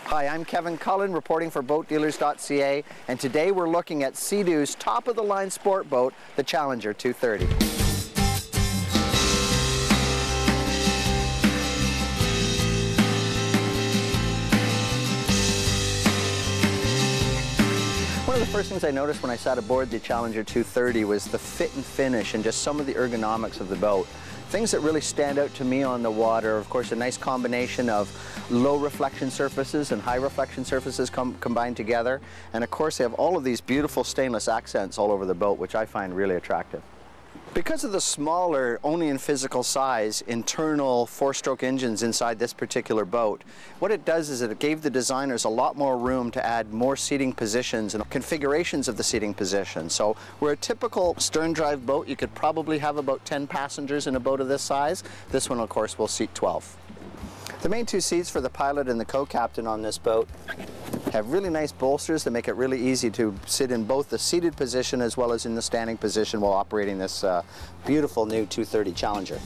Hi, I'm Kevin Cullen reporting for Mydealers.ca, and today we're looking at Sea-Doo's top-of-the-line sport boat, the Challenger 230. One of the first things I noticed when I sat aboard the Challenger 230 was the fit and finish and just some of the ergonomics of the boat. Things that really stand out to me on the water, of course, a nice combination of low reflection surfaces and high reflection surfaces combined together. And of course, they have all of these beautiful stainless accents all over the boat, which I find really attractive. Because of the smaller, only in physical size, internal four-stroke engines inside this particular boat, what it does is it gave the designers a lot more room to add more seating positions and configurations of the seating position. So where a typical stern drive boat, you could probably have about 10 passengers in a boat of this size. This one, of course, will seat 12. The main two seats for the pilot and the co-captain on this boat have really nice bolsters that make it really easy to sit in both the seated position as well as in the standing position while operating this beautiful new 230 Challenger.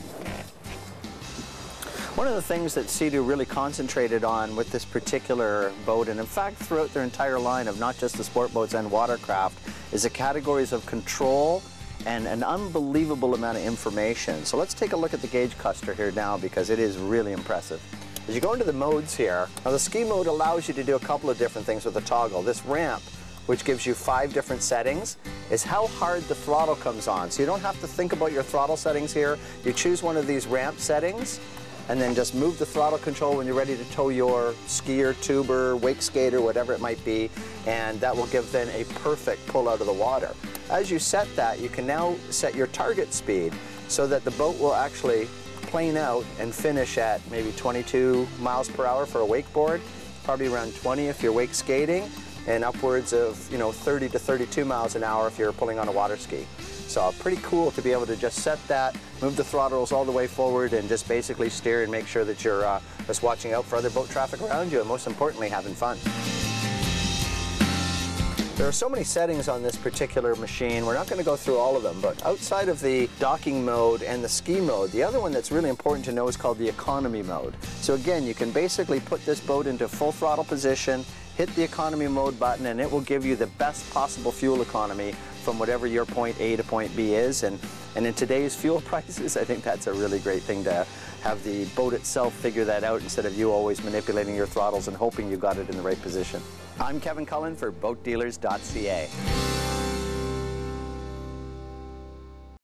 One of the things that Sea-Doo really concentrated on with this particular boat, and in fact throughout their entire line of not just the sport boats and watercraft, is the categories of control and an unbelievable amount of information. So let's take a look at the gauge cluster here now, because it is really impressive. As you go into the modes here, now the ski mode allows you to do a couple of different things with the toggle. This ramp, which gives you 5 different settings, is how hard the throttle comes on. So you don't have to think about your throttle settings here. You choose one of these ramp settings and then just move the throttle control when you're ready to tow your skier, tuber, wake skater, whatever it might be, and that will give then a perfect pull out of the water. As you set that, you can now set your target speed so that the boat will actually plane out and finish at maybe 22 miles per hour for a wakeboard, probably around 20 if you're wake skating, and upwards of 30 to 32 miles an hour if you're pulling on a water ski. So pretty cool to be able to just set that, move the throttles all the way forward, and just basically steer and make sure that you're just watching out for other boat traffic around you, and most importantly, having fun. There are so many settings on this particular machine. We're not going to go through all of them, but outside of the docking mode and the ski mode, the other one that's really important to know is called the economy mode. So again, you can basically put this boat into full throttle position, hit the economy mode button, and it will give you the best possible fuel economy from whatever your point A to point B is. And in today's fuel prices, I think that's a really great thing to have the boat itself figure that out instead of you always manipulating your throttles and hoping you got it in the right position. I'm Kevin Cullen for Mydealers.ca.